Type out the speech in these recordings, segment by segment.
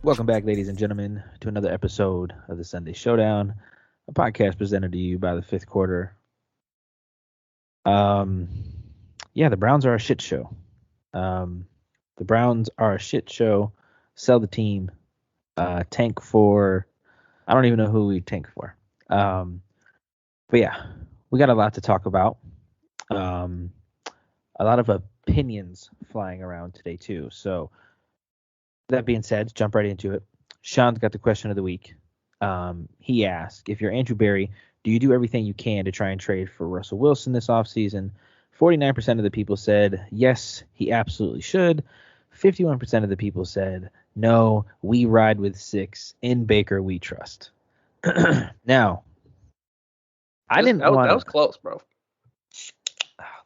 Welcome back, ladies and gentlemen, to another episode of the Sunday Showdown, a podcast presented to you by the Fifth Quarter. Um, yeah, the Browns are a shit show. The Browns are a shit show. Sell the team. Tank for. I don't even know who we tank for. But yeah, we got a lot to talk about. Um, a lot of opinions flying around today too. So that being said, jump right into it. Shawn's got the question of the week. He asked, if you're Andrew Berry, do you do everything you can to try and trade for Russell Wilson this offseason? 49% of the people said, yes, he absolutely should. 51% of the people said, no, we ride with 6. In Baker, we trust. Now, I didn't want That to. was close, bro.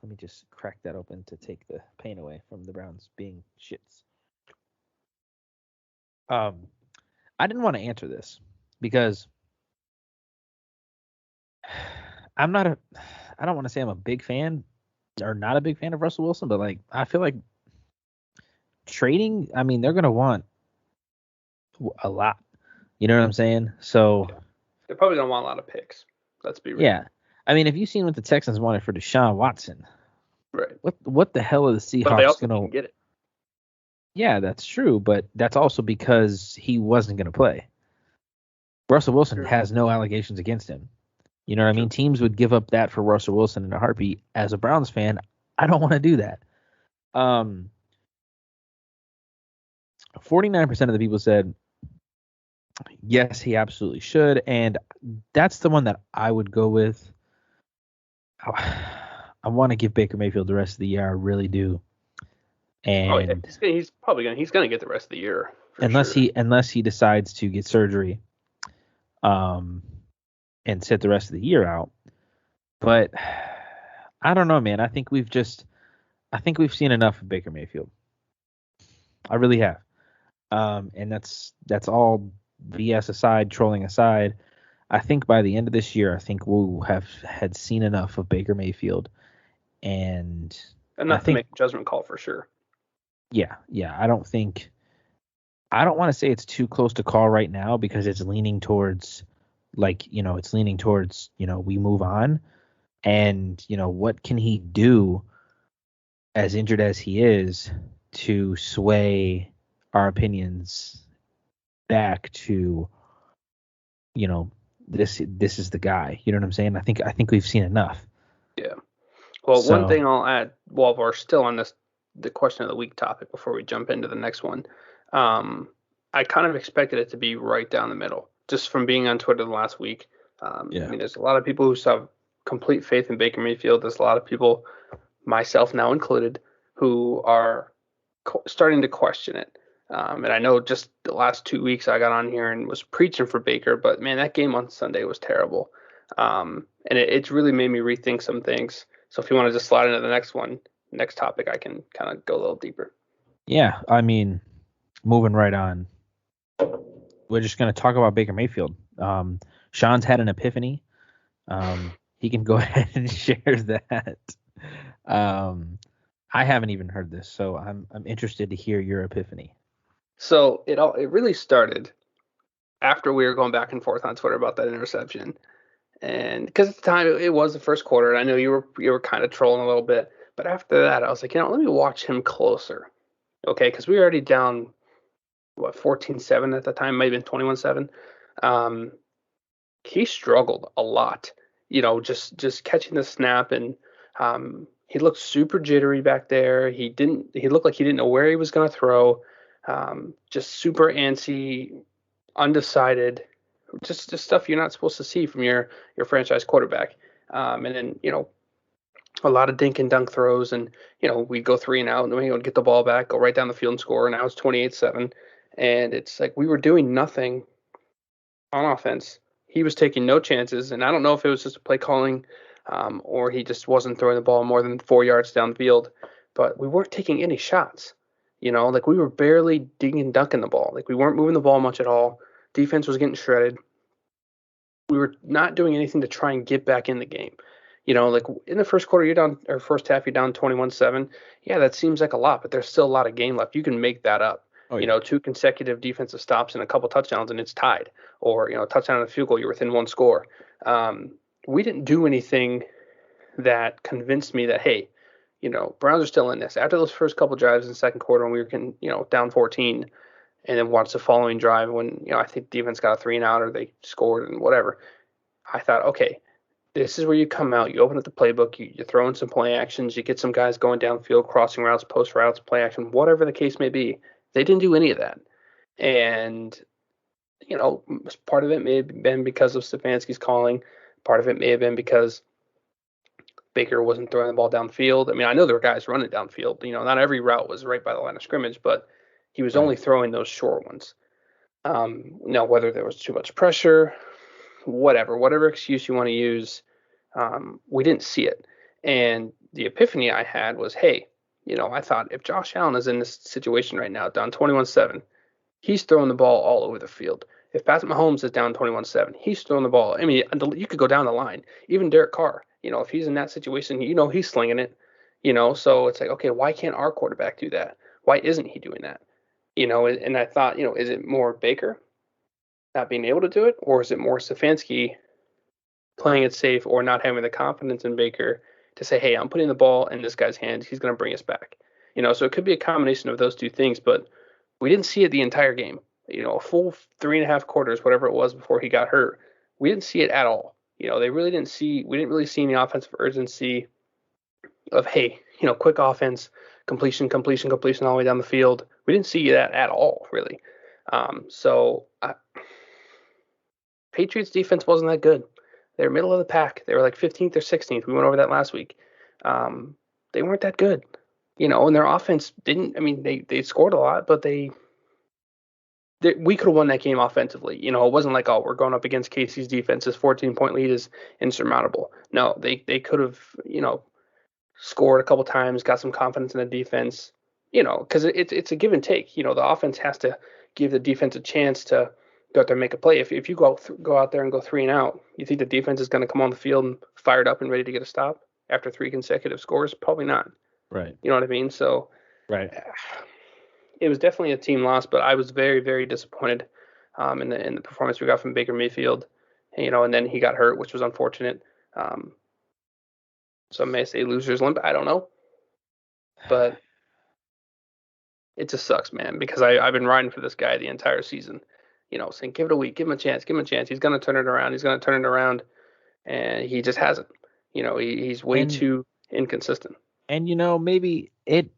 Let me just crack that open to take the pain away from the Browns being shits. I didn't want to answer this because I don't want to say I'm a big fan or not a big fan of Russell Wilson, but like I feel like trading, I mean, they're going to want a lot. You know what I'm saying? So, Yeah. They're probably gonna want a lot of picks. Let's be real. yeah. I mean, if you've seen what the Texans wanted for Deshaun Watson, Right. what the hell are the But they Seahawks also going didn't to get it. Yeah, that's true, but that's also because he wasn't going to play. Russell Wilson True. has no allegations against him. You know what I mean? True. Teams would give up that for Russell Wilson in a heartbeat. As a Browns fan, I don't want to do that. 49% of the people said yes, he absolutely should, and that's the one that I would go with. I want to give Baker Mayfield the rest of the year. I really do. Oh yeah, And he's gonna get the rest of the year for unless sure. he decides to get surgery, and sit the rest of the year out. But I don't know, man. I think we've seen enough of Baker Mayfield. I really have. And that's all BS aside, trolling aside. I think by the end of this year, I think we'll have had seen enough of Baker Mayfield, and I Enough to think, make a judgment call for sure. yeah. I don't want to say it's too close to call right now because it's leaning towards, we move on, and what can he do as injured as he is to sway our opinions back to, this is the guy. You know what I'm saying? I think we've seen enough. Yeah. Well, one So thing I'll add while we're still on the question of the week topic before we jump into the next one, I kind of expected it to be right down the middle, just from being on Twitter the last week. I yeah, mean, there's a lot of people who have complete faith in Baker Mayfield. There's a lot of people, myself now included, who are starting to question it. And I know just the last 2 weeks I got on here and was preaching for Baker, but man, that game on Sunday was terrible. And it's really made me rethink some things. So if you want to just slide into the next topic, I can kind of go a little deeper. yeah. I mean, moving right on, we're just gonna talk about Baker Mayfield. Shawn's had an epiphany. He can go ahead and share that. I haven't even heard this, so I'm interested to hear your epiphany. So it really started after we were going back and forth on Twitter about that interception. And because at the time it was the first quarter, and I know you were kind of trolling a little bit, but after that I was like, let me watch him closer, okay? Because we were already down 14-7 at the time, maybe 21-7. He struggled a lot, just catching the snap, and he looked super jittery back there. He looked like he didn't know where he was going to throw. Just super antsy, undecided, just stuff you're not supposed to see from your franchise quarterback. And then a lot of dink and dunk throws, and we'd go 3-and-out, and then we would get the ball back, go right down the field and score. And now it's 28-7, and it's like we were doing nothing on offense. He was taking no chances, and I don't know if it was just a play calling, or he just wasn't throwing the ball more than 4 yards down the field, but we weren't taking any shots. Like we were barely digging and dunking the ball. Like we weren't moving the ball much at all. Defense was getting shredded. We were not doing anything to try and get back in the game. Like in the first quarter, first half, you're down 21-7. Yeah, that seems like a lot, but there's still a lot of game left. You can make that up. Oh, You yeah. know, 2 consecutive defensive stops and a couple touchdowns and it's tied, or you know, touchdown and a field goal, you're within 1 score. We didn't do anything that convinced me that, hey, you know, Browns are still in this. After those first couple drives in the second quarter when we were, you know, down 14, and then watch the following drive when, you know, I think defense got a 3-and-out or they scored and whatever. I thought, okay, this is where you come out, you open up the playbook, you throw in some play actions, you get some guys going downfield, crossing routes, post routes, play action, whatever the case may be. They didn't do any of that. And, you know, part of it may have been because of Stefanski's calling. Part of it may have been because Baker wasn't throwing the ball downfield. I mean, I know there were guys running downfield. You know, not every route was right by the line of scrimmage, but he was Right. only throwing those short ones. Now, whether there was too much pressure, whatever excuse you want to use, we didn't see it. And the epiphany I had was, hey, you know, I thought if Josh Allen is in this situation right now, down 21-7, he's throwing the ball all over the field. If Patrick Mahomes is down 21-7, he's throwing the ball. I mean, you could go down the line. Even Derek Carr, you know, if he's in that situation, you know, he's slinging it, you know, so it's like, okay, why can't our quarterback do that? Why isn't he doing that? You know, and I thought, you know, is it more Baker not being able to do it, or is it more Stefanski playing it safe or not having the confidence in Baker to say, hey, I'm putting the ball in this guy's hands. He's going to bring us back. You know, so it could be a combination of those two things, but we didn't see it the entire game. You know, a full 3.5 quarters, whatever it was before he got hurt. We didn't see it at all. You know, we didn't really see any offensive urgency of, hey, you know, quick offense, completion all the way down the field. We didn't see that at all, really. Patriots defense wasn't that good. They were middle of the pack. They were like 15th or 16th. We went over that last week. They weren't that good, you know, and their offense didn't. I mean, they scored a lot, but we could have won that game offensively. You know, it wasn't like, oh, we're going up against Casey's defense. This 14-point lead is insurmountable. No, they could have, you know, scored a couple times, got some confidence in the defense. You know, because it's a give and take. You know, the offense has to give the defense a chance to go out there and make a play. If you go out there and go 3-and-out, you think the defense is going to come on the field and fired up and ready to get a stop after 3 consecutive scores? Probably not. Right. You know what I mean? So Right. it was definitely a team loss, but I was very, very disappointed in the performance we got from Baker Mayfield. You know, and then he got hurt, which was unfortunate. Some may say loser's limp. I don't know, but it just sucks, man, because I've been riding for this guy the entire season. You know, saying give it a week, give him a chance, give him a chance. He's gonna turn it around. He's gonna turn it around, and he just hasn't. You know, he's way And too inconsistent. you know, maybe it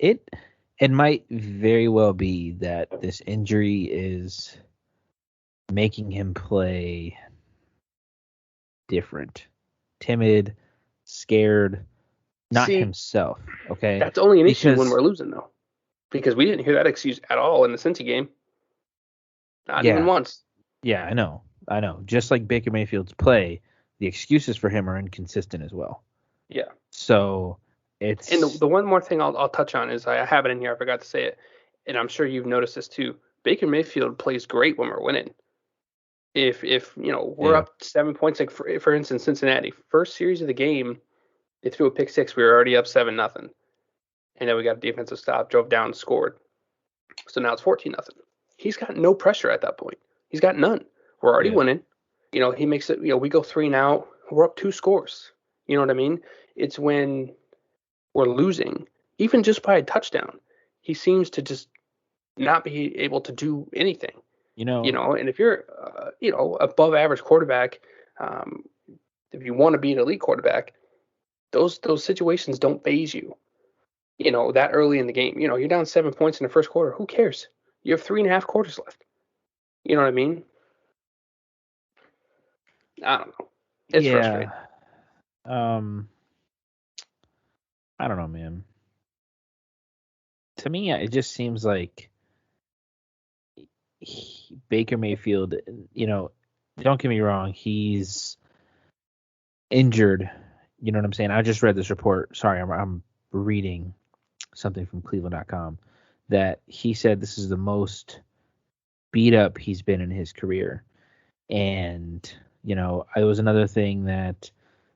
might very well be that this injury is making him play different, timid, scared, not See, himself. Okay, that's only an issue when because we're losing, though, because we didn't hear that excuse at all in the Cincy game. Not even yeah, once. yeah, I know. Just like Baker Mayfield's play, the excuses for him are inconsistent as well. Yeah. So And it's the one more thing I'll touch on is I have it in here. I forgot to say it, and I'm sure you've noticed this too. Baker Mayfield plays great when we're winning. If you know we're yeah, up 7 points, like for instance Cincinnati, first series of the game, they threw a pick six. We were already up 7-0, and then we got a defensive stop, drove down, scored. So now it's 14-0. He's got no pressure at that point. He's got none. We're already yeah. winning. You know, he makes it. You know, we go 3 now. We're up 2 scores. You know what I mean? It's when we're losing, even just by a touchdown, he seems to just not be able to do anything. You You know, know, and if you're, you know, above average quarterback, um, if you want to be an elite quarterback, those situations don't phase you. You know, that early in the game, you know, you're down 7 points in the first quarter. Who cares? You have 3.5 quarters left. You know what I mean? I don't know. It's frustrating. yeah. Um, I don't know, man. To me, it just seems like Baker Mayfield. You know, don't get me wrong, he's injured. You know what I'm saying? I just read this report. Sorry, I'm reading something from Cleveland.com that he said this is the most beat up he's been in his career. And, you know, it was another thing that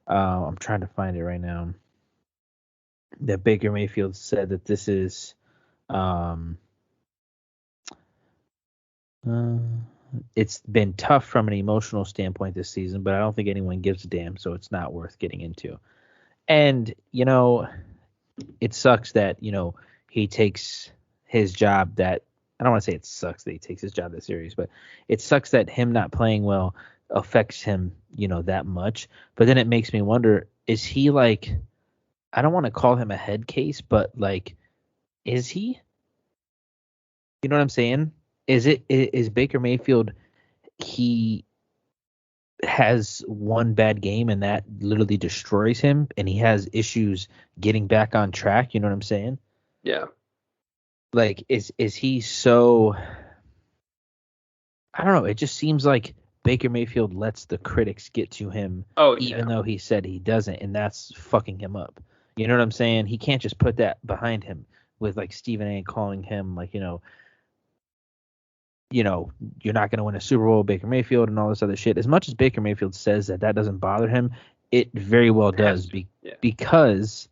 I'm trying to find it right now, that Baker Mayfield said that this is, um, It's been tough from an emotional standpoint this season, but I don't think anyone gives a damn, so it's not worth getting into. And, it sucks that, he takes his job that I don't want to say it sucks that he takes his job that serious, but it sucks that him not playing well affects him, that much. But then it makes me wonder, is he like, I don't want to call him a head case, but like, is he? You know what I'm saying? Is Baker Mayfield, he has one bad game and that literally destroys him and he has issues getting back on track, you know what I'm saying? Yeah. Like is he so I don't know, it just seems like Baker Mayfield lets the critics get to him even though he said he doesn't, and that's fucking him up. You know what I'm saying? He can't just put that behind him with like Stephen A calling him like, you're not going to win a Super Bowl, Baker Mayfield, and all this other shit. As much as Baker Mayfield says that doesn't bother him, it very well does because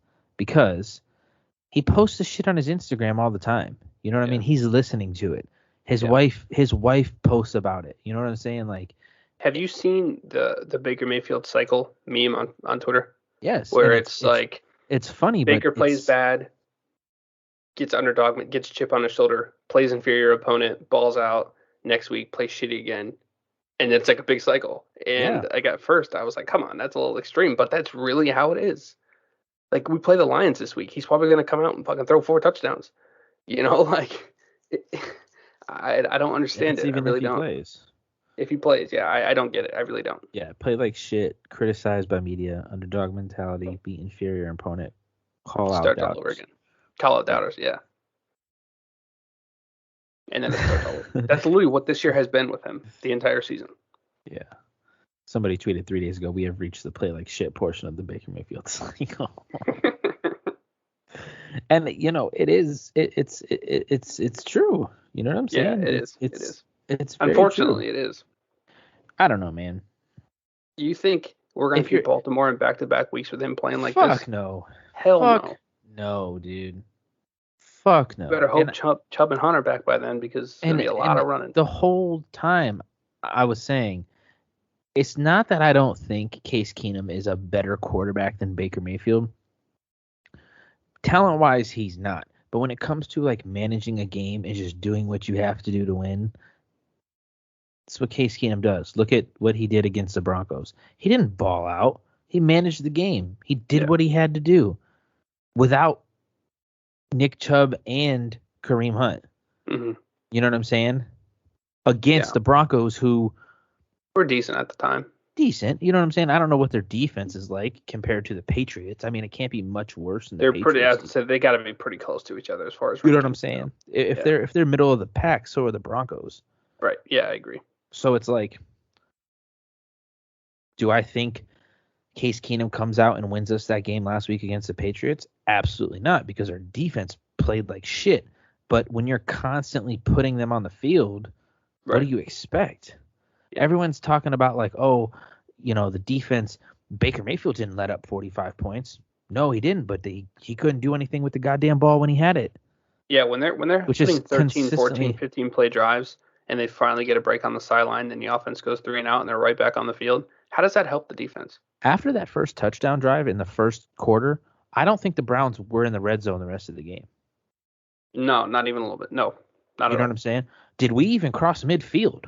he posts the shit on his Instagram all the time. You know what I mean? He's listening to it. His wife posts about it. You know what I'm saying? Like, have you seen the Baker Mayfield cycle meme on Twitter? Yes. Where it's like it's funny, Baker but plays bad, gets underdog, gets chip on his shoulder, plays inferior opponent, balls out. Next week, plays shitty again, and it's like a big cycle. And like at first, I was like, "Come on, that's a little extreme," but that's really how it is. Like we play the Lions this week, he's probably gonna come out and fucking throw 4 touchdowns. Like I don't understand it. Even I really if he don't. Plays. If he plays, I don't get it. I really don't. Yeah, play like shit, criticized by media, underdog mentality, beat inferior opponent, start all over again. Call out doubters, yeah. And then it starts all over. That's literally what this year has been with him the entire season. Yeah. Somebody tweeted 3 days ago, we have reached the play like shit portion of the Baker Mayfield cycle. And it's true. You know what I'm saying? Yeah, it is. It's very unfortunately true. It is. I don't know, man. You think we're gonna beat Baltimore in back-to-back weeks with him playing like this? Fuck no. Hell no. No, dude. Fuck no. You better hope Chubb and Hunter back by then because it's gonna be a lot of running. The whole time I was saying, it's not that I don't think Case Keenum is a better quarterback than Baker Mayfield. Talent-wise, he's not. But when it comes to like managing a game and just doing what you have to do to win, that's what Case Keenum does. Look at what he did against the Broncos. He didn't ball out. He managed the game. He did what he had to do without Nick Chubb and Kareem Hunt. Mm-hmm. You know what I'm saying? Against the Broncos, who were decent at the time. Decent. You know what I'm saying? I don't know what their defense is like compared to the Patriots. I mean, it can't be much worse than the Patriots. Pretty. I was gonna say they got to be pretty close to each other as far as. You know what I'm saying? If they're middle of the pack, so are the Broncos. Right. Yeah, I agree. So it's like, do I think Case Keenum comes out and wins us that game last week against the Patriots? Absolutely not, because our defense played like shit. But when you're constantly putting them on the field, what do you expect? Yeah. Everyone's talking about like, the defense. Baker Mayfield didn't let up 45 points. No, he didn't, but he couldn't do anything with the goddamn ball when he had it. Yeah, when they're putting 13, 14, 15 play drives and they finally get a break on the sideline, then the offense goes 3 and out and they're right back on the field. How does that help the defense? After that first touchdown drive in the first quarter, I don't think the Browns were in the red zone the rest of the game. No, not even a little bit. No, not at all. You know what I'm saying? Did we even cross midfield?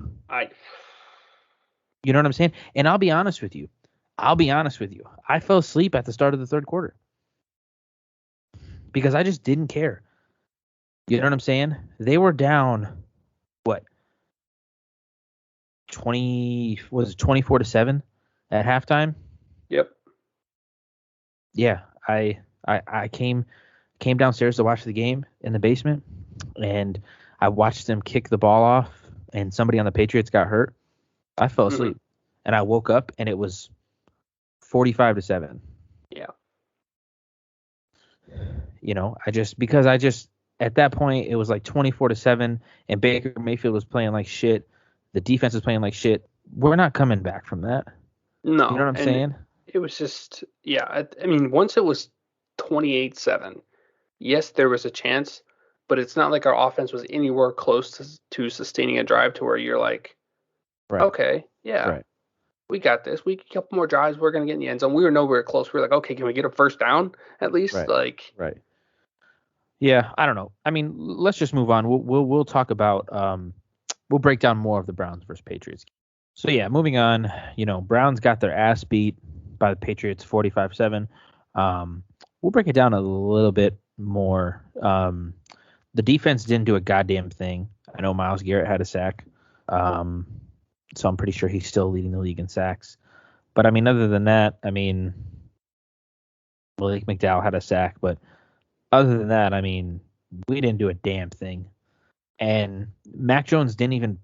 You know what I'm saying? And I'll be honest with you. I fell asleep at the start of the third quarter because I just didn't care. You know what I'm saying? They were down, 24-7 at halftime? Yep. Yeah, I came downstairs to watch the game in the basement, and I watched them kick the ball off, and somebody on the Patriots got hurt. I fell asleep, and I woke up, and it was 45-7. Yeah. At that point, it was like 24-7, and Baker Mayfield was playing like shit. The defense was playing like shit. We're not coming back from that. No. You know what I'm saying? It was just, I mean, once it was 28-7, yes, there was a chance, but it's not like our offense was anywhere close to sustaining a drive to where you're like, Right. okay, yeah, Right. we got this. We a couple more drives, we're gonna get in the end zone. We were nowhere close. We were like, okay, can we get a first down at least? Right. Like, Right. Yeah, I don't know. I mean, let's just move on. We'll talk about we'll break down more of the Browns versus Patriots. So yeah, moving on. Browns got their ass beat by the Patriots 45-7. We'll break it down a little bit more. The defense didn't do a goddamn thing. I know Myles Garrett had a sack. So I'm pretty sure he's still leading the league in sacks. But I mean, other than that, I mean, Malik McDowell had a sack, but other than that, I mean, we didn't do a damn thing. And Mac Jones didn't even,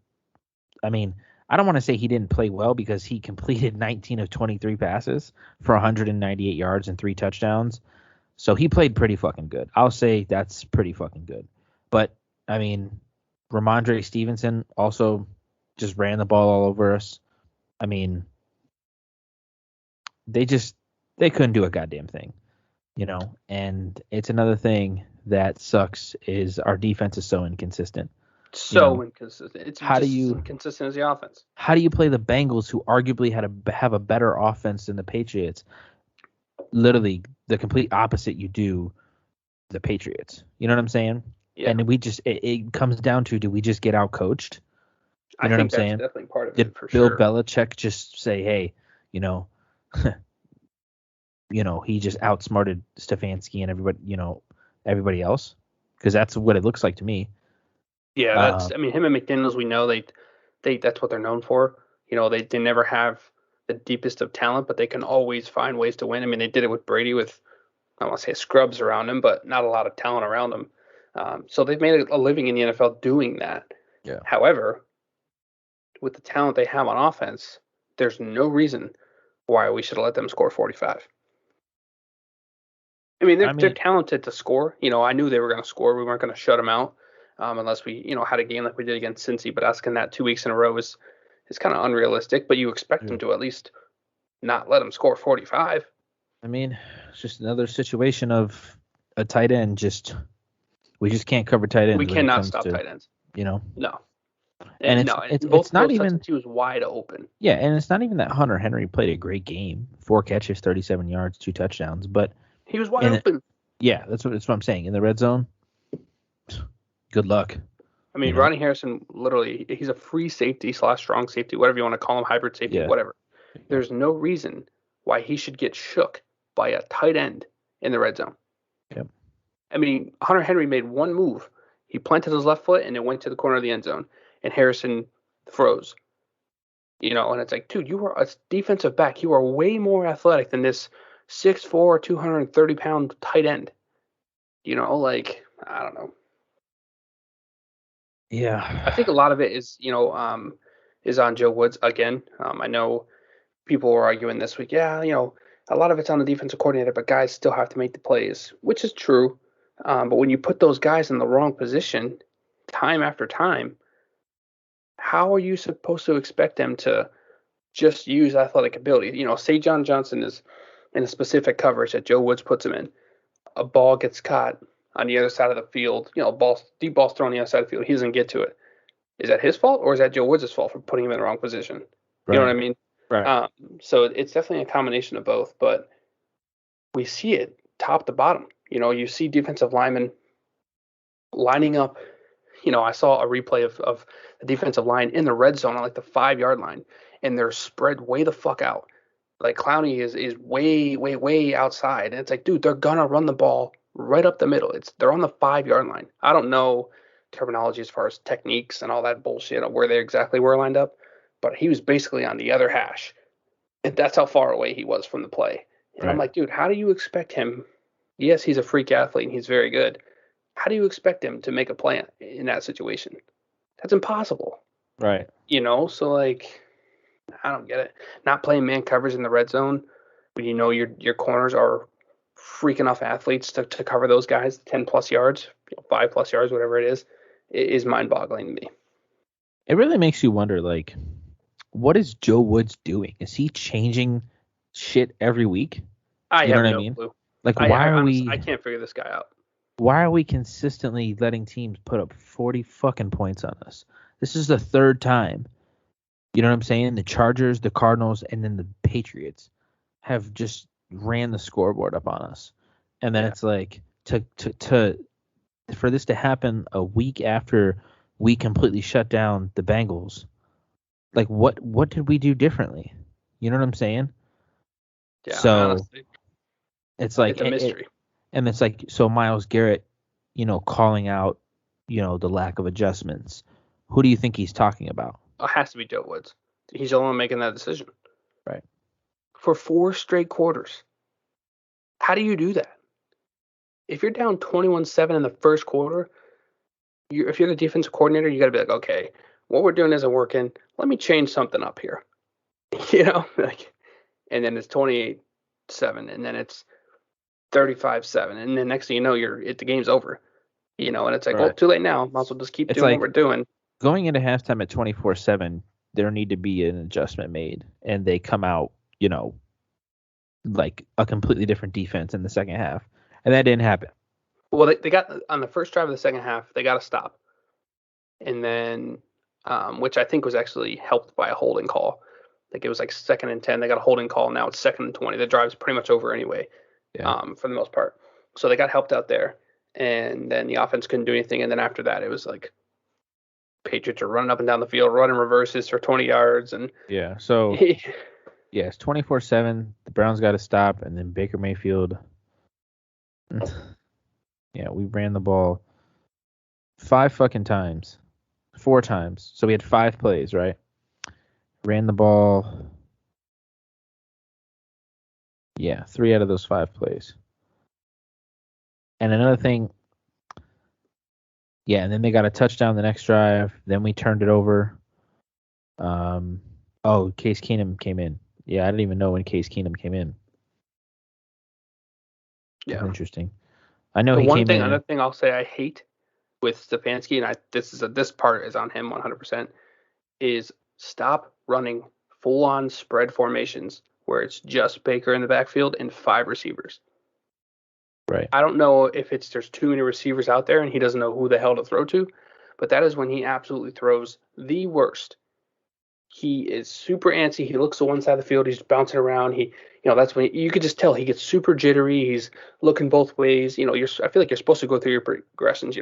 I mean, I don't want to say he didn't play well because he completed 19 of 23 passes for 198 yards and 3 touchdowns. So he played pretty fucking good. I'll say that's pretty fucking good. But, I mean, Ramondre Stevenson also just ran the ball all over us. I mean, they couldn't do a goddamn thing. And it's another thing that sucks is our defense is so inconsistent. So inconsistent. It's how just do you as inconsistent as the offense. How do you play the Bengals, who arguably have a better offense than the Patriots? Literally the complete opposite you do the Patriots. You know what I'm saying? Yeah. And we just it comes down to, do we just get out coached? I think that's definitely part of it for Bill sure. Belichick just say, hey, he just outsmarted Stefanski and everybody else? Because that's what it looks like to me. Yeah, I mean, him and McDaniels, we know they that's what they're known for. They never have the deepest of talent, but they can always find ways to win. I mean, they did it with Brady with, I don't want to say scrubs around him, but not a lot of talent around him. So they've made a living in the NFL doing that. Yeah. However, with the talent they have on offense, there's no reason why we should have let them score 45. I mean, they're talented to score. I knew they were going to score. We weren't going to shut them out unless we, had a game like we did against Cincy. But asking that 2 weeks in a row is kind of unrealistic. But you expect them to at least not let them score 45. I mean, it's just another situation of a tight end. We just can't cover tight ends. We cannot stop tight ends. No. And it's not even. He was wide open. Yeah, and it's not even that Hunter Henry played a great game. 4 catches, 37 yards, 2 touchdowns, but he was wide open. Yeah, that's what I'm saying. In the red zone, good luck. I mean, Ronnie Harrison, literally, he's a free safety / strong safety, whatever you want to call him, hybrid safety, whatever. There's no reason why he should get shook by a tight end in the red zone. Yep. I mean, Hunter Henry made one move. He planted his left foot and it went to the corner of the end zone, and Harrison froze. And it's like, dude, you are a defensive back. You are way more athletic than this 6'4", 230-pound tight end. I don't know. Yeah. I think a lot of it is, is on Joe Woods again. I know people were arguing this week, a lot of it's on the defensive coordinator, but guys still have to make the plays, which is true. But when you put those guys in the wrong position time after time, how are you supposed to expect them to just use athletic ability? Say John Johnson is in a specific coverage that Joe Woods puts him in. A ball gets caught on the other side of the field. Deep ball's thrown on the other side of the field. He doesn't get to it. Is that his fault, or is that Joe Woods' fault for putting him in the wrong position? Right. You know what I mean? Right. So it's definitely a combination of both, but we see it top to bottom. You see defensive linemen lining up. I saw a replay of the defensive line in the red zone on like the 5-yard line, and they're spread way the fuck out. Like Clowney is way, way, way outside. And it's like, dude, they're gonna run the ball right up the middle. They're on the 5-yard line. I don't know terminology as far as techniques and all that bullshit of where they exactly were lined up, but he was basically on the other hash. And that's how far away he was from the play. And I'm like, dude, how do you expect him? Yes, he's a freak athlete and he's very good. How do you expect him to make a play in that situation? That's impossible. Right. So like, I don't get it. Not playing man coverage in the red zone when your corners are freak enough athletes to cover those guys 10 plus yards, 5 plus yards, whatever it is mind boggling to me. It really makes you wonder, like, what is Joe Woods doing? Is he changing shit every week? I have no clue. Like, why are honestly, we? I can't figure this guy out. Why are we consistently letting teams put up 40 fucking points on us? This is the third time. You know what I'm saying? The Chargers, the Cardinals, and then the Patriots have just ran the scoreboard up on us. And then Yeah. it's like to for this to happen a week after we completely shut down the Bengals. Like what did we do differently? You know what I'm saying? Yeah, So honestly, it's like it's a mystery. and it's like so Miles Garrett, calling out, the lack of adjustments. Who do you think he's talking about? It has to be Joe Woods. He's the only one making that decision Right. for 4 straight quarters. How do you do that? If you're down 21-7 in the first quarter, if you're the defensive coordinator, you got to be like, okay, what we're doing isn't working. Let me change something up here. Like, and then it's 28-7, and then it's 35-7, and then next thing you know, the game's over. And it's like, well, Right. too late now. Might as well just keep It's doing what like we're doing. going into halftime at 24-7, there need to be an adjustment made, and they come out, like a completely different defense in the second half, and that didn't happen. Well, they got on the first drive of the second half, they got to stop, and then, which I think was actually helped by a holding call. Like it was like 2nd and 10, they got a holding call. Now it's 2nd and 20. The drive's pretty much over anyway, Yeah. for the most part. So they got helped out there, and then the offense couldn't do anything. And then after that, it was like Patriots are running up and down the field, running reverses for 20 yards, and Yeah. So yeah, it's 24-7. The Browns got to stop, and then Baker Mayfield. Yeah, we ran the ball 5 fucking times, 4 times. So we had 5 plays, right? Ran the ball. Yeah, 3 out of those 5 plays. And another thing, yeah, and then they got a touchdown the next drive. Then we turned it over. Case Keenum came in. Yeah, I didn't even know when Case Keenum came in. That's yeah. interesting. I know The he one came thing, in. another thing I'll say I hate with Stefanski, and this part is on him 100%, is stop running full on spread formations where it's just Baker in the backfield and 5 receivers. Right. I don't know if there's too many receivers out there and he doesn't know who the hell to throw to, but that is when he absolutely throws the worst. He is super antsy. He looks to one side of the field. He's bouncing around. That's when you could just tell he gets super jittery. He's looking both ways. I feel like you're supposed to go through your progressions.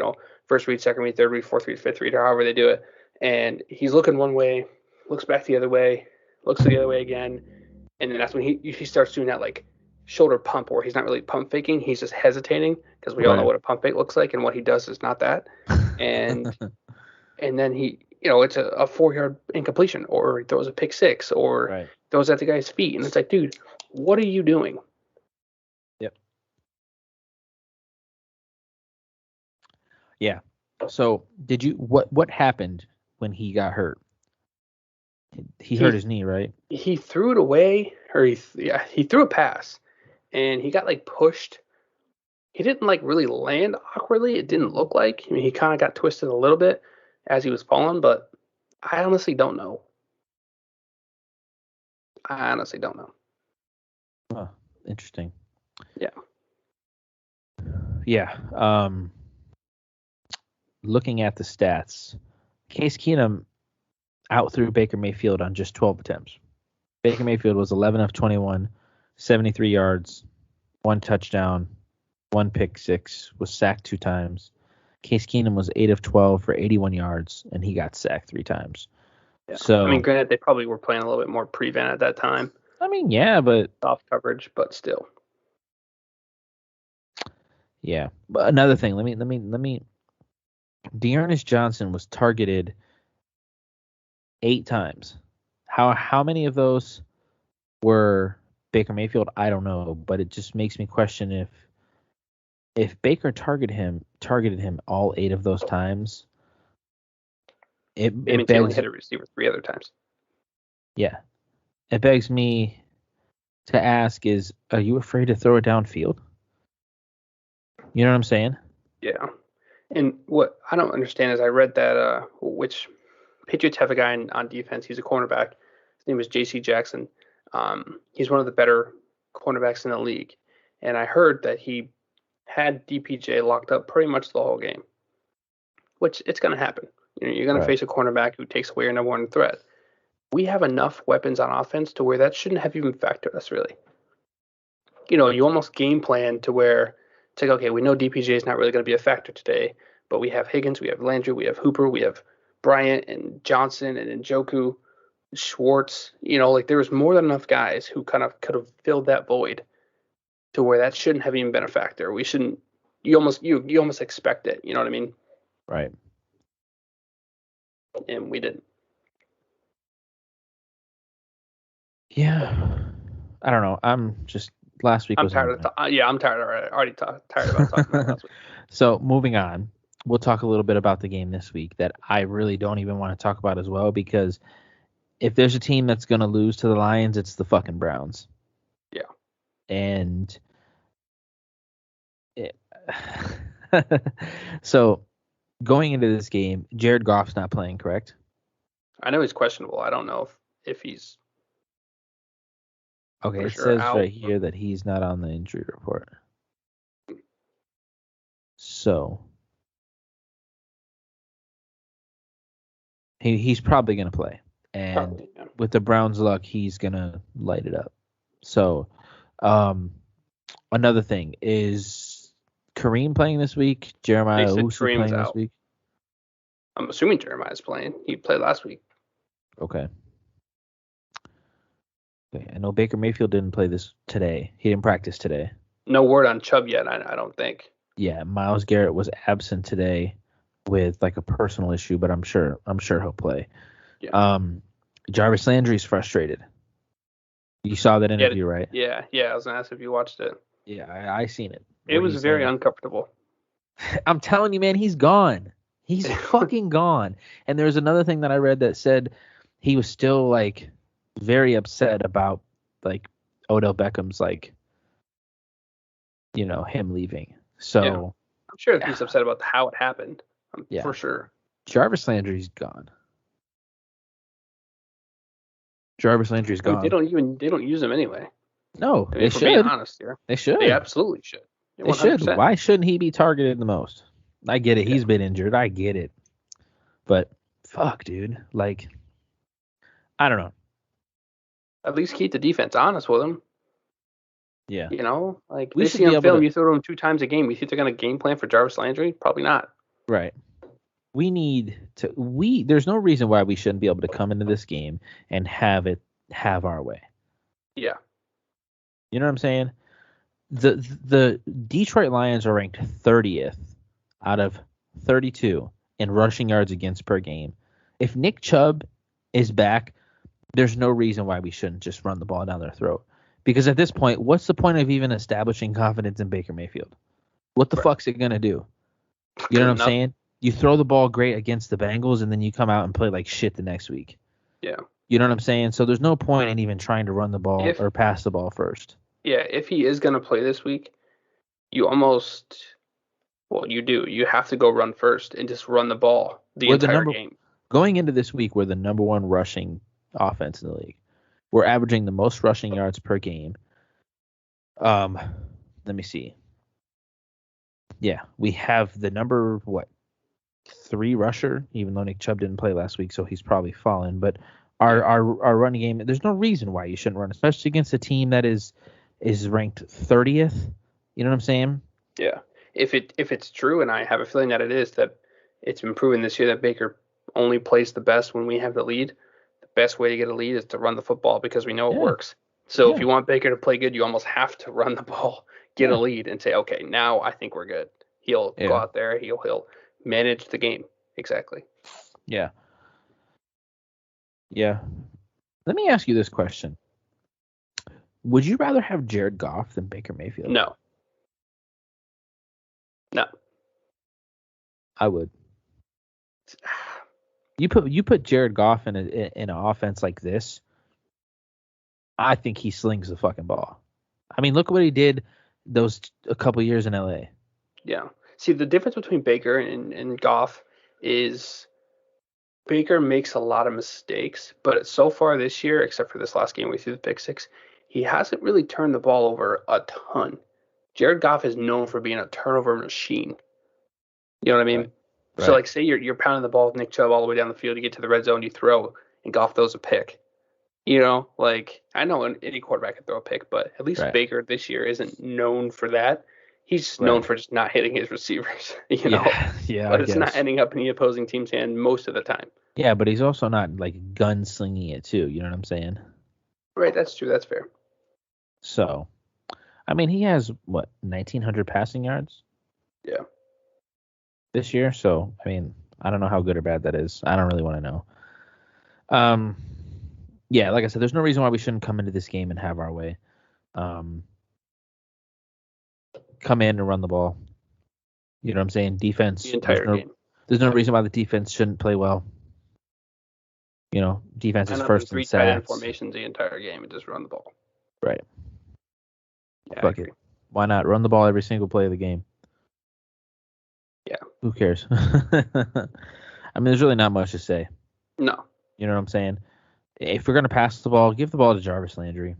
First read, second read, third read, fourth read, fifth read, or however they do it. And he's looking one way, looks back the other way, looks the other way again, and then that's when he starts doing that like shoulder pump where he's not really pump faking. He's just hesitating because we all know Right. what a pump fake looks like, and what he does is not that. And and then it's a 4 yard incompletion, or he throws a pick six, or Right. throws at the guy's feet, and it's like, dude, what are you doing? Yep. Yeah. So what happened when he got hurt? He hurt He his knee, right? he threw it away, or he threw a pass, and he got like pushed. He didn't like really land awkwardly. It didn't look like. I mean, he kind of got twisted a little bit as he was falling, but I honestly don't know. I honestly don't know. Huh. Interesting. Yeah. Yeah. Looking at the stats, Case Keenum outthrew Baker Mayfield on just 12 attempts. Baker Mayfield was 11 of 21, 73 yards, 1 touchdown, 1 pick six, was sacked 2 times. Case Keenum was 8 of 12 for 81 yards, and he got sacked 3 times. Yeah. So, I mean, granted, they probably were playing a little bit more prevent at that time, I mean, yeah, but soft coverage, but still. yeah. But another thing, let me. Dearness Johnson was targeted 8 times. How many of those were Baker Mayfield? I don't know, but it just makes me question if Baker targeted him all 8 of those times. It It it means he only begs hit a receiver 3 other times. yeah, it begs me to ask: are you afraid to throw it downfield? You know what I'm saying? Yeah. And what I don't understand is I read that which Patriots have a guy on defense. He's a cornerback. His name is J.C. Jackson. He's one of the better cornerbacks in the league. And I heard that he had DPJ locked up pretty much the whole game, which it's going to happen. You're going to Right. face a cornerback who takes away your number one threat. We have enough weapons on offense to where that shouldn't have even factored us really. You almost game plan to where it's like, okay, we know DPJ is not really going to be a factor today, but we have Higgins, we have Landry, we have Hooper, we have Bryant and Johnson and Njoku, Schwartz. Like there was more than enough guys who kind of could have filled that void to where that shouldn't have even been a factor. We shouldn't. You almost expect it. You know what I mean? Right. And we didn't. Yeah. I don't know. I'm just last week I'm was tired of. I'm tired already. Tired about talking about last week. So moving on, we'll talk a little bit about the game this week that I really don't even want to talk about as well, because if there's a team that's going to lose to the Lions, it's the fucking Browns. Yeah. And so going into this game, Jared Goff's not playing, correct? I know he's questionable. I don't know if he's Okay, for it sure says out. right here that he's not on the injury report. So he's probably going to play. And Probably, yeah. with the Browns' luck, he's going to light it up. So another thing is Kareem playing this week? Jeremiah They said Owusu Kareem's playing this out. week? I'm assuming Jeremiah's playing. He played last week. Okay. I know Baker Mayfield didn't play today. He didn't practice today. No word on Chubb yet. I don't think. Yeah, Myles Garrett was absent today with like a personal issue, but I'm sure he'll play. Yeah. Jarvis Landry's frustrated. You saw that interview, right? Yeah. I was gonna ask if you watched it. Yeah, I seen it. It was very uncomfortable. I'm telling you, man, he's gone. He's fucking gone. And there's another thing that I read that said he was still like very upset about like Odell Beckham's like, him leaving. So Yeah. I'm sure he's upset about how it happened. Yeah. For sure. Jarvis Landry's gone. Jarvis Landry's I mean, gone. they don't use him anyway. No, I mean, they if we're should. being honest here, They should. they absolutely should. They 100%. should. Why shouldn't he be targeted the most? I get it. He's been injured. I get it. But fuck, dude. Like, I don't know. At least keep the defense honest with him. Yeah. Like We they should see be on able film, to- you throw to him 2 times a game. You think they're going to game plan for Jarvis Landry? Probably not. Right. We need to. There's no reason why we shouldn't be able to come into this game and have our way. Yeah. You know what I'm saying? The Detroit Lions are ranked 30th out of 32 in rushing yards against per game. If Nick Chubb is back, there's no reason why we shouldn't just run the ball down their throat. Because at this point, what's the point of even establishing confidence in Baker Mayfield? What the fuck's it gonna do? You know what I'm saying? You throw the ball great against the Bengals, and then you come out and play like shit the next week. Yeah. You know what I'm saying? So there's no point in even trying to run the ball or pass the ball first. Yeah, if he is going to play this week, you do. You have to go run first and just run the ball the entire game. Going into this week, we're the number one rushing offense in the league. We're averaging the most rushing yards per game. Let me see. Yeah, we have the number 3 rusher, even though Nick Chubb didn't play last week, so he's probably fallen. But our running game, there's no reason why you shouldn't run, especially against a team that is ranked 30th. You know what I'm saying? Yeah. If it's true, and I have a feeling that it is, that it's been proven this year that Baker only plays the best when we have the lead. The best way to get a lead is to run the football because we know it works. So if you want Baker to play good, you almost have to run the ball, get a lead, and say, okay, now I think we're good. He'll go out there, he'll manage the game. Exactly. Yeah. Yeah. Let me ask you this question. Would you rather have Jared Goff than Baker Mayfield? No. I would. You put Jared Goff in an offense like this, I think he slings the fucking ball. I mean, look what he did those a couple years in LA. Yeah. See, the difference between Baker and Goff is Baker makes a lot of mistakes, but so far this year, except for this last game we threw the pick 6, he hasn't really turned the ball over a ton. Jared Goff is known for being a turnover machine. You know what I mean? Right. So Right. like, say you're pounding the ball with Nick Chubb all the way down the field, you get to the red zone, you throw, and Goff throws a pick. You know, like I know any quarterback can throw a pick, but at least Right. Baker this year isn't known for that. He's known Right. for just not hitting his receivers, you know. Yeah. Yeah, I But it's not guess. ending up in the opposing team's hand most of the time. Yeah, but he's also not like gunslinging it too. You know what I'm saying? Right, that's true. That's fair. So, I mean, he has what 1,900 passing yards Yeah. this year. So, I mean, I don't know how good or bad that is. I don't really want to know. Um, yeah, like I said, there's no reason why we shouldn't come into this game and have our way. Come in and run the ball. You know what I'm saying? Defense. The entire game. There's no reason why the defense shouldn't play well. You know, defense is Line up in first in three tight end sacks. formations the entire game and just run the ball. Right. Yeah, Fuck it. Why not run the ball every single play of the game? Yeah. Who cares? I mean, there's really not much to say. No. You know what I'm saying? If we're gonna pass the ball, give the ball to Jarvis Landry.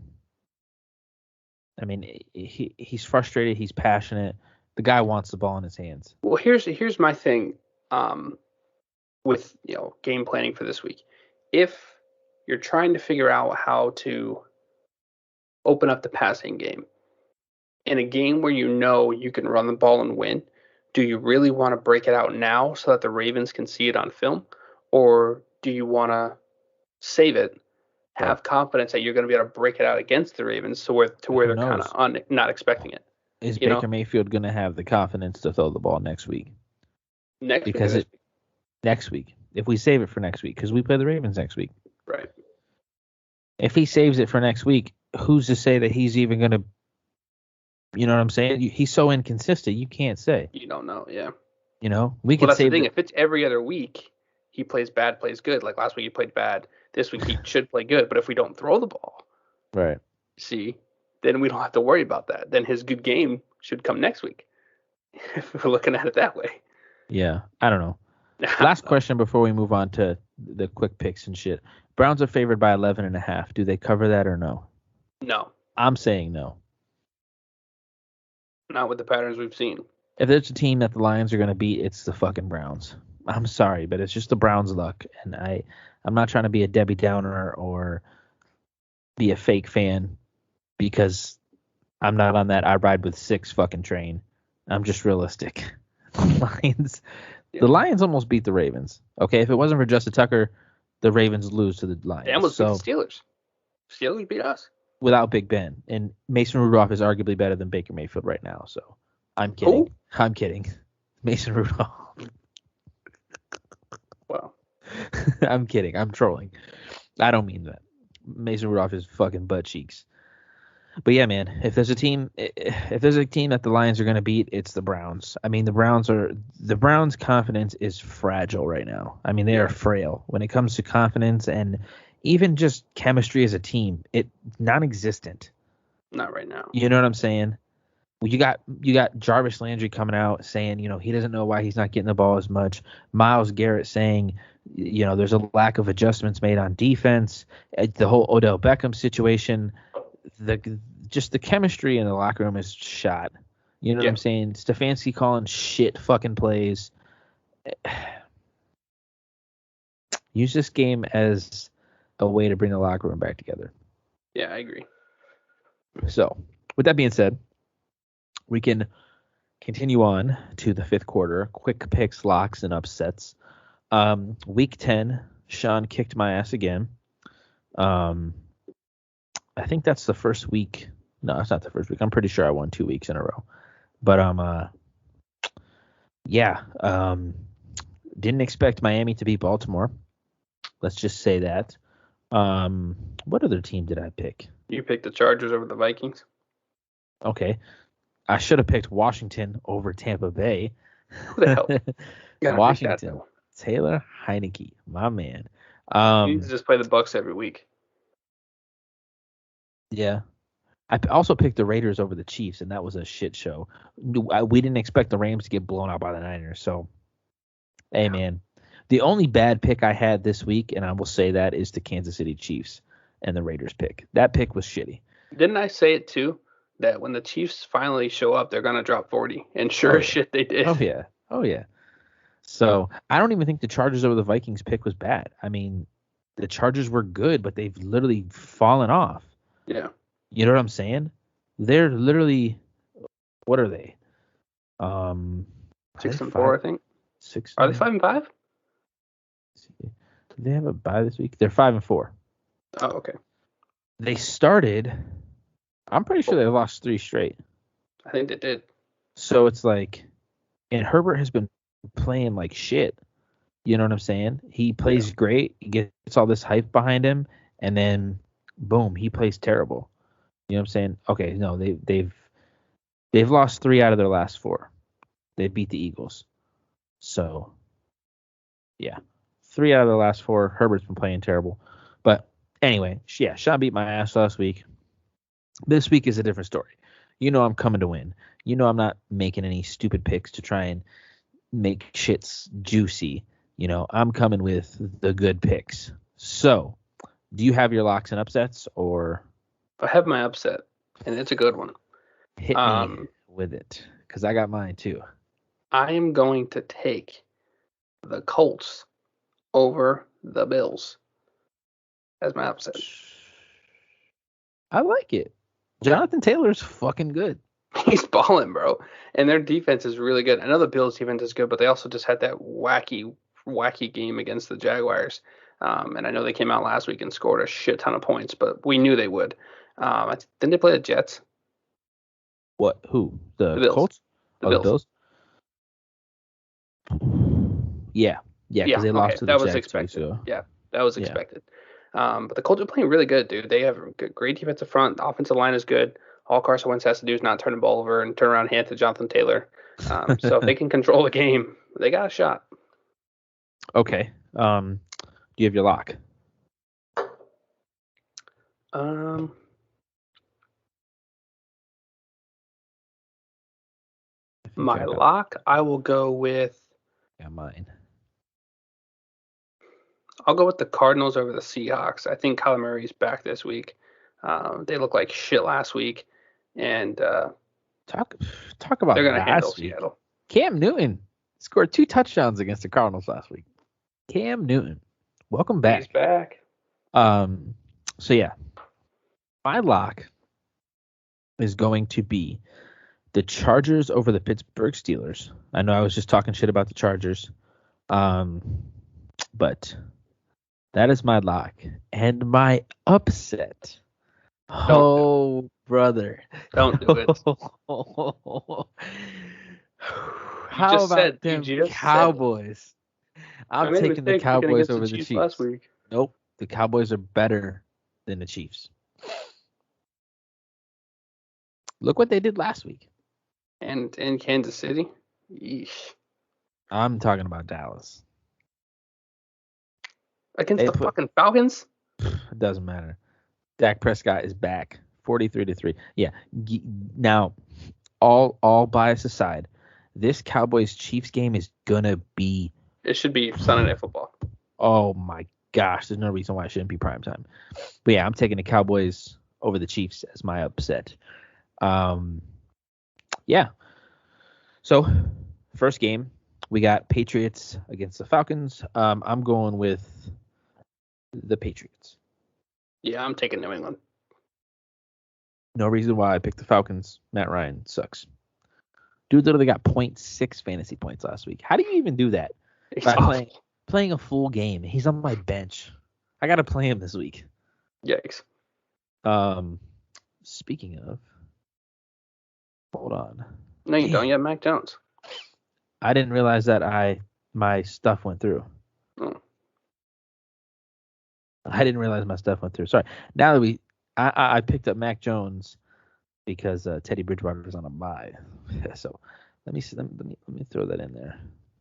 I mean, he's frustrated. He's passionate. The guy wants the ball in his hands. Well, here's my thing with game planning for this week. If you're trying to figure out how to open up the passing game in a game where you can run the ball and win, do you really want to break it out now so that the Ravens can see it on film, or do you want to save it, have confidence that you're going to be able to break it out against the Ravens to where they're kind of not expecting it? Is Baker Mayfield going to have the confidence to throw the ball next week? Next week. If we save it for next week, because we play the Ravens next week. Right. If he saves it for next week, who's to say that he's even going to, you know what I'm saying? He's so inconsistent, you can't say. You don't know, yeah. You know, we could that's say the thing. If it's every other week, he plays bad, plays good. Like last week he played bad. This week he should play good. But if we don't throw the ball, right? See, then we don't have to worry about that. Then his good game should come next week. If we're looking at it that way. Yeah, I don't know. Last question before we move on to the quick picks and shit. Browns are favored by 11.5. Do they cover that or no? No. I'm saying no. Not with the patterns we've seen. If there's a team that the Lions are going to beat, it's the fucking Browns. I'm sorry, but it's just the Browns' luck. And I'm not trying to be a Debbie Downer or be a fake fan because I'm not on that I ride with six fucking train. I'm just realistic. Lions. Yeah. The Lions almost beat the Ravens. Okay, if it wasn't for Justin Tucker, the Ravens lose to the Lions. They almost beat the Steelers. Steelers beat us. Without Big Ben. And Mason Rudolph is arguably better than Baker Mayfield right now. So I'm kidding. Who? I'm kidding. Mason Rudolph. Wow. I'm kidding. I'm trolling. I don't mean that. Mason Rudolph is fucking butt cheeks. But yeah, man, if there's a team that the Lions are going to beat, it's the Browns. I mean, the Browns' confidence is fragile right now. I mean, they are frail when it comes to confidence and even just chemistry as a team. It non-existent. Not right now. You know what I'm saying? Well, you got Jarvis Landry coming out saying, he doesn't know why he's not getting the ball as much. Myles Garrett saying, there's a lack of adjustments made on defense. The whole Odell Beckham situation. The chemistry in the locker room is shot. You know what I'm saying? Stefanski calling shit fucking plays. Use this game as a way to bring the locker room back together. Yeah, I agree. So, with that being said, we can continue on to the fifth quarter. Quick picks, locks, and upsets. Week 10, Shawn kicked my ass again. I think that's the first week. No, it's not the first week. I'm pretty sure I won 2 weeks in a row. But didn't expect Miami to beat Baltimore. Let's just say that. What other team did I pick? You picked the Chargers over the Vikings. Okay. I should have picked Washington over Tampa Bay. Who the hell? Washington. Taylor Heineke, my man. You need to just play the Bucs every week. Yeah. I also picked the Raiders over the Chiefs, and that was a shit show. We didn't expect the Rams to get blown out by the Niners. So, hey, man. The only bad pick I had this week, and I will say that, is the Kansas City Chiefs and the Raiders pick. That pick was shitty. Didn't I say it too? that when the Chiefs finally show up, they're gonna drop 40. And sure as shit, they did. Oh yeah. Oh yeah. So I don't even think the Chargers over the Vikings pick was bad. I mean, the Chargers were good, but they've literally fallen off. Yeah. You know what I'm saying? They're literally, what are they? Are they 6-4, I think. six? Are they 5-5? Do they have a bye this week? They're 5-4. Oh, okay. They started. I'm pretty sure they lost 3 straight. I think they did. So it's like, and Herbert has been playing like shit. You know what I'm saying? He plays great. He gets all this hype behind him, and then boom, he plays terrible. You know what I'm saying? Okay, no, they've lost 3 out of their last 4. They beat the Eagles. So yeah, 3 out of the last 4. Herbert's been playing terrible. But anyway, yeah, Shawn beat my ass last week. This week is a different story. You know I'm coming to win. You know I'm not making any stupid picks to try and make shits juicy. You know, I'm coming with the good picks. So, do you have your locks and upsets, or I have my upset, and it's a good one. hit me with it? Because I got mine too. I am going to take the Colts over the Bills as my upset. I like it. Jonathan Taylor's fucking good. He's balling, bro. And their defense is really good. I know the Bills' defense is good, but they also just had that wacky game against the Jaguars. And I know they came out last week and scored a shit ton of points, but we knew they would. Didn't they play the Jets? What? Who? The Bills. Colts? The Bills. Yeah, because they lost to the Jets. That was expected. Yeah, that was expected. But the Colts are playing really good, dude. They have a great defensive front. The offensive line is good. All Carson Wentz has to do is not turn the ball over and turn around and hand to Jonathan Taylor. So if they can control the game, they got a shot. Okay. Do you have your lock? My lock, I will go with. Yeah, mine. I'll go with the Cardinals over the Seahawks. I think Kyler Murray's back this week. They looked like shit last week, and talk about they're gonna handle week. Seattle. Cam Newton scored 2 touchdowns against the Cardinals last week. Cam Newton, welcome back. He's back. So yeah, my lock is going to be the Chargers over the Pittsburgh Steelers. I know I was just talking shit about the Chargers, but that is my lock and my upset. Oh, brother. Don't do it. How about them Cowboys? I'm taking the Cowboys over the Chiefs. Last week. Nope. The Cowboys are better than the Chiefs. Look what they did last week. And in Kansas City? Yeesh. I'm talking about Dallas. Against the fucking Falcons? It doesn't matter. Dak Prescott is back. 43-3. Yeah. Now, all bias aside, this Cowboys-Chiefs game is going to be... It should be Sunday Night Football. Oh, my gosh. There's no reason why it shouldn't be primetime. But, yeah, I'm taking the Cowboys over the Chiefs as my upset. Yeah. So, first game, we got Patriots against the Falcons. I'm going with the Patriots. Yeah, I'm taking New England. No reason why I picked the Falcons. Matt Ryan sucks. Dude literally got 0.6 fantasy points last week. How do you even do that? By playing a full game. He's on my bench. I got to play him this week. Yikes. Speaking of, hold on. No, you don't. You have Mac Jones. I didn't realize that my stuff went through. Oh. I didn't realize my stuff went through. Sorry. Now that I picked up Mac Jones because Teddy Bridgewater is on a bye. So let me throw that in there.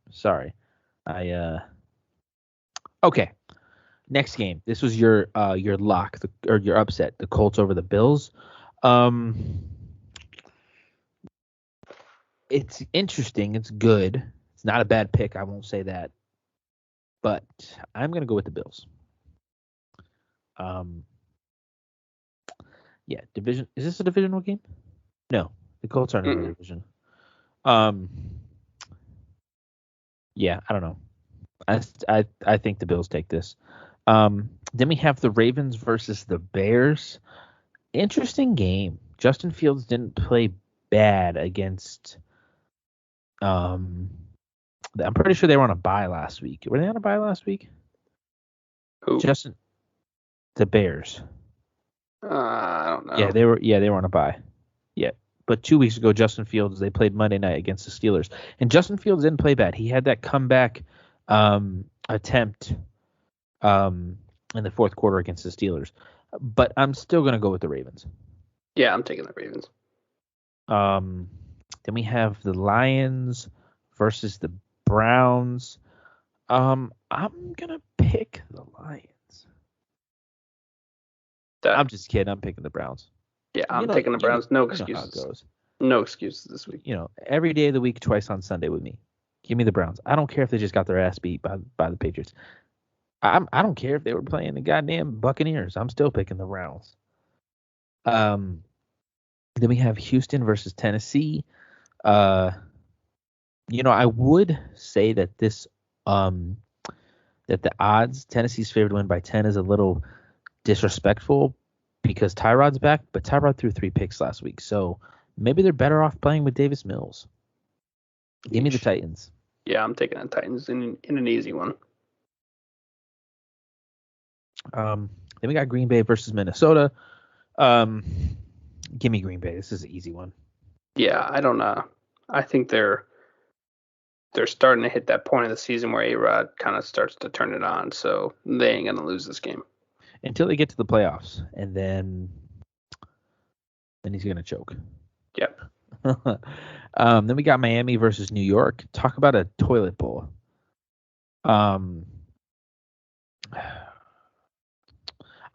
Sorry. Okay. Next game. This was your lock or your upset. The Colts over the Bills. It's interesting. It's good. It's not a bad pick. I won't say that. But I'm gonna go with the Bills. Yeah, division. Is this a divisional game? No, the Colts aren't in the Mm-mm. division. Yeah, I don't know. I think the Bills take this. Then we have the Ravens versus the Bears. Interesting game. Justin Fields didn't play bad against. I'm pretty sure they were on a bye last week. Were they on a bye last week? Who? The Bears. I don't Yeah, know. they were. Yeah, they were on a bye. Yeah, but 2 weeks ago, Justin Fields they played Monday night against the Steelers, and Justin Fields didn't play bad. He had that comeback attempt in the fourth quarter against the Steelers, but I'm still gonna go with the Ravens. Yeah, I'm taking the Ravens. Then we have the Lions versus the Browns. I'm gonna pick the Lions. I'm just kidding. I'm picking the Browns. Yeah, I'm taking the Browns. No excuses. You know how it goes. No excuses this week. Every day of the week, twice on Sunday with me. Give me the Browns. I don't care if they just got their ass beat by the Patriots. I don't care if they were playing the goddamn Buccaneers. I'm still picking the Browns. Then we have Houston versus Tennessee. I would say that this that the odds Tennessee's favored to win by 10 is a little disrespectful because Tyrod's back, but Tyrod threw 3 picks last week, so maybe they're better off playing with Davis Mills. Give me the Titans. Yeah, I'm taking the Titans in an easy one. Then we got Green Bay versus Minnesota. Give me Green Bay. This is an easy one. Yeah, I don't know. I think they're starting to hit that point of the season where A-Rod kind of starts to turn it on, so they ain't going to lose this game. Until they get to the playoffs, and then he's going to choke. Yep. Then we got Miami versus New York. Talk about a toilet bowl. I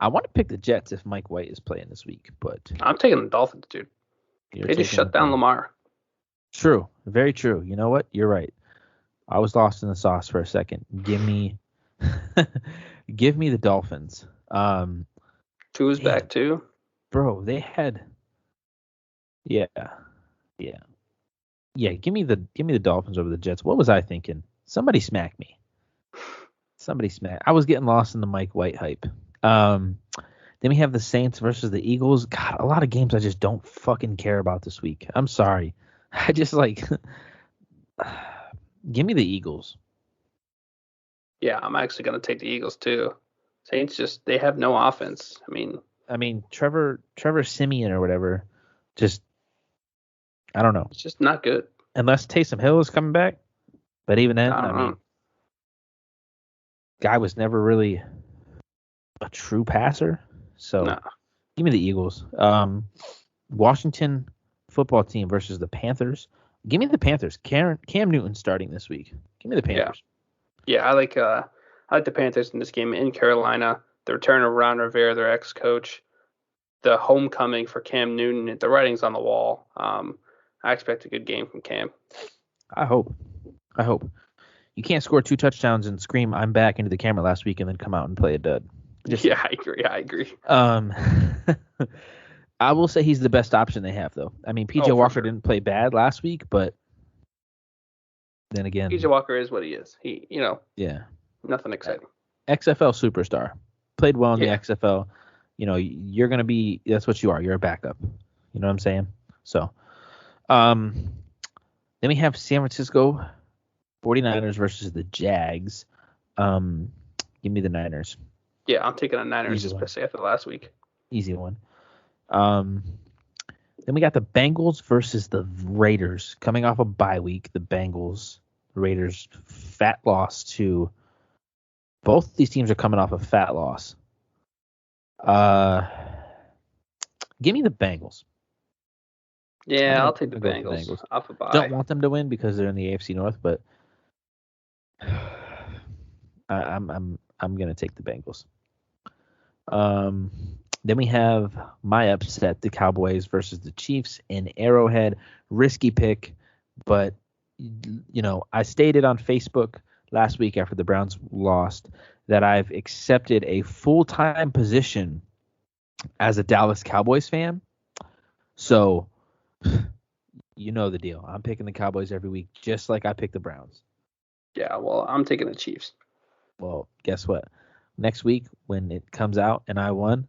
want to pick the Jets if Mike White is playing this week, but I'm taking the Dolphins, dude. They just shut down Lamar. True. Very true. You know what? You're right. I was lost in the sauce for a second. Give me the Dolphins. Tua's back too. Bro, they had Yeah. Give me the Dolphins over the Jets. What was I thinking? Somebody smack me. I was getting lost in the Mike White hype. Then we have the Saints versus the Eagles. God, a lot of games I just don't fucking care about this week. I'm sorry. I just give me the Eagles. Yeah, I'm actually going to take the Eagles too. Saints they have no offense. I mean, Trevor Siemian or whatever, just I don't know. It's just not good. Unless Taysom Hill is coming back, but even then, I mean, guy was never really a true passer. So give me the Eagles. Washington football team versus the Panthers. Give me the Panthers. Cam Newton starting this week. Give me the Panthers. Yeah, I like the Panthers in this game in Carolina. The return of Ron Rivera, their ex-coach. The homecoming for Cam Newton. The writing's on the wall. I expect a good game from Cam. I hope. You can't score 2 touchdowns and scream "I'm back" into the camera last week and then come out and play a dud. Yeah, I agree. I will say he's the best option they have, though. I mean, PJ Walker didn't play bad last week, but then again, PJ Walker is what he is. Nothing exciting. XFL superstar, played well in the XFL. You're gonna be. That's what you are. You're a backup. You know what I'm saying? So, then we have San Francisco 49ers versus the Jags. Give me the Niners. Yeah, I'm taking the Niners, especially after last week. Easy one. Then we got the Bengals versus the Raiders. Coming off a bye week, the Raiders, fat loss to both these teams are coming off a fat loss. Give me the Bengals. Yeah, I'll take the Bengals off a bye. Don't want them to win because they're in the AFC North, but I'm gonna take the Bengals. Then we have my upset, the Cowboys versus the Chiefs in Arrowhead. Risky pick, but I stated on Facebook last week after the Browns lost that I've accepted a full-time position as a Dallas Cowboys fan. So You know the deal. I'm picking the Cowboys every week, just like I pick the Browns. Yeah, well, I'm taking the Chiefs. Well, guess what? Next week when it comes out and I won,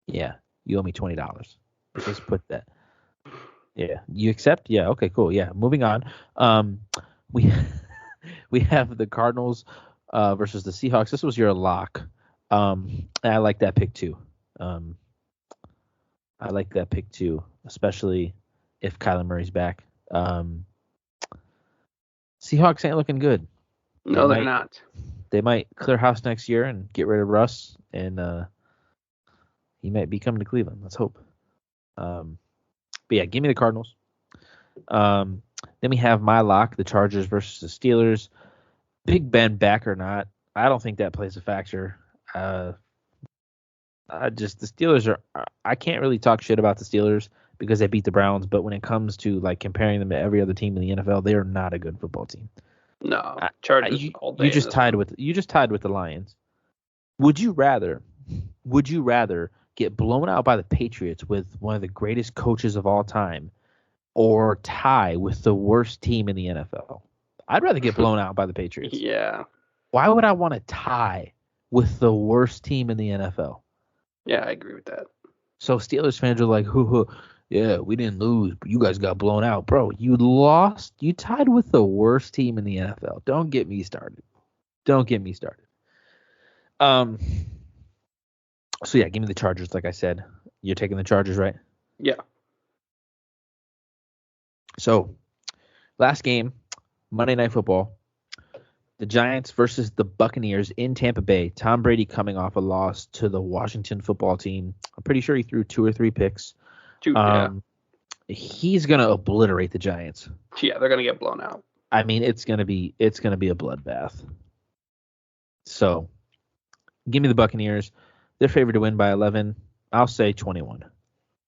yeah, you owe me $20. Just put that. Yeah, you accept? Yeah, okay, cool. Yeah, moving on. We we have the Cardinals versus the Seahawks. This was your lock. And I like that pick too. Um, I like that pick too, especially if Kyler Murray's back. Seahawks ain't looking good. They No, they're might not. they might clear house next year and get rid of Russ, and he might be coming to Cleveland. Let's hope. But yeah, give me the Cardinals. Then we have my lock, the Chargers versus the Steelers. Big Ben back or not, I don't think that plays a factor. The Steelers are. I can't really talk shit about the Steelers because they beat the Browns, but when it comes to like comparing them to every other team in the NFL, they are not a good football team. No, I, Chargers all day. You just tied with the Lions. Would you rather get blown out by the Patriots with one of the greatest coaches of all time, or tie with the worst team in the NFL? I'd rather get blown out by the Patriots. Yeah. Why would I want to tie with the worst team in the NFL? Yeah, I agree with that. So Steelers fans are like, hoo, yeah, we didn't lose, but you guys got blown out. Bro, you lost. You tied with the worst team in the NFL. Don't get me started. Um. So yeah, give me the Chargers. Like I said, you're taking the Chargers, right? Yeah. So last game, Monday Night Football. The Giants versus the Buccaneers in Tampa Bay. Tom Brady coming off a loss to the Washington Football Team. I'm pretty sure he threw 2 or 3 picks. Yeah. He's gonna obliterate the Giants. Yeah, they're gonna get blown out. I mean, it's gonna be a bloodbath. So, give me the Buccaneers. They're favored to win by 11. I'll say 21.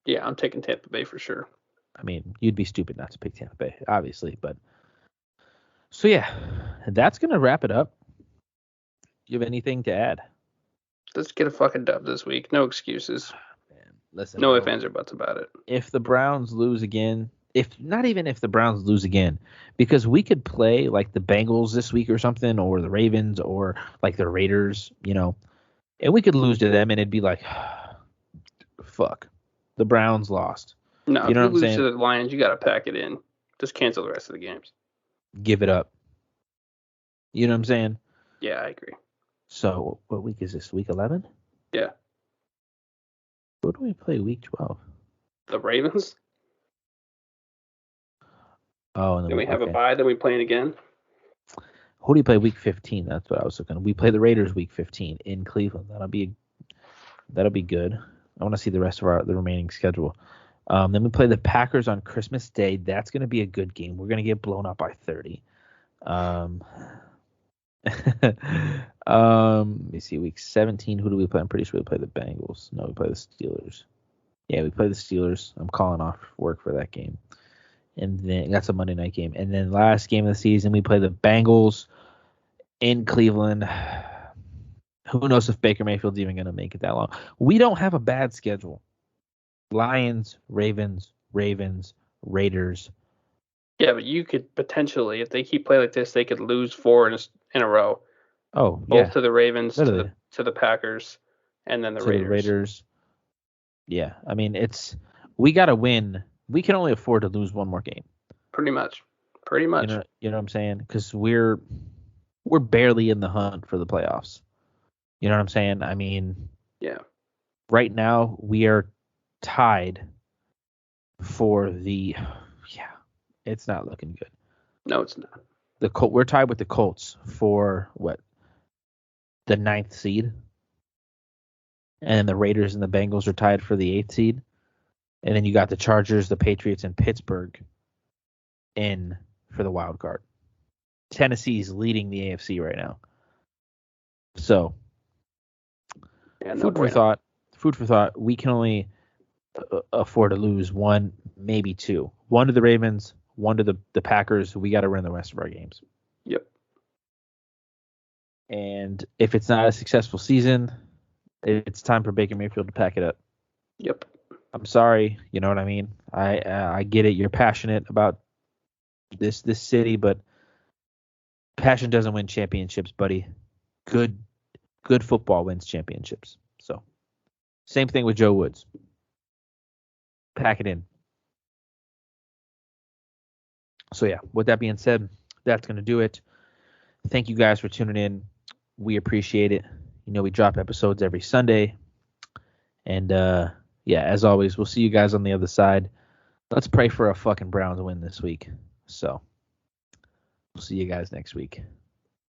Yeah, I'm taking Tampa Bay for sure. I mean, you'd be stupid not to pick Tampa Bay, obviously, but so yeah, that's gonna wrap it up. Do you have anything to add? Let's get a fucking dub this week. No excuses. Man, listen, no bro, ifs, ands, or buts about it. If the Browns lose again, if the Browns lose again, because we could play like the Bengals this week or something, or the Ravens, or like the Raiders, and we could lose to them, and it'd be like, fuck, the Browns lost. No, you know if what you I'm lose saying? to the Lions, you got to pack it in. Just cancel the rest of the games. Give it up. You know what I'm saying? Yeah, I agree. So, what week is this? Week 11? Yeah. Who do we play week 12? The Ravens. Oh, and then we have a bye. Then we play it again. Who do you play week 15? That's what I was looking at. We play the Raiders week 15 in Cleveland. That'll be good. I want to see the rest of the remaining schedule. Then we play the Packers on Christmas Day. That's going to be a good game. We're going to get blown up by 30. Let me see. Week 17. Who do we play? I'm pretty sure we play the Bengals. No, we play the Steelers. Yeah, we play the Steelers. I'm calling off work for that game. And then that's a Monday night game. And then last game of the season, we play the Bengals in Cleveland. Who knows if Baker Mayfield's even going to make it that long? We don't have a bad schedule. Lions, Ravens, Raiders. Yeah, but you could potentially, if they keep playing like this, they could lose 4 in a row. Oh, both to the Ravens, literally. to the Packers, and then the Raiders. Yeah, I mean, we got to win. We can only afford to lose one more game. Pretty much. You know what I'm saying? Because we're barely in the hunt for the playoffs. You know what I'm saying? I mean, yeah. Right now we are tied for it's not looking good. No, it's not. We're tied with the Colts for what? The 9th seed. And then the Raiders and the Bengals are tied for the 8th seed. And then you got the Chargers, the Patriots, and Pittsburgh in for the wild card. Tennessee's leading the AFC right now. So, food for thought. We can only afford to lose 1, maybe 2. 1 to the Ravens, 1 to the Packers. We got to win the rest of our games. Yep. And if it's not a successful season, it's time for Baker Mayfield to pack it up. Yep. I'm sorry, you know what I mean. I get it. You're passionate about this city, but passion doesn't win championships, buddy. Good good football wins championships. So same thing with Joe Woods. Pack it in. So yeah, with that being said, that's gonna do it. Thank you guys for tuning in. We appreciate it. You know, we drop episodes every Sunday. And yeah, as always, we'll see you guys on the other side. Let's pray for a fucking Browns win this week. So we'll see you guys next week.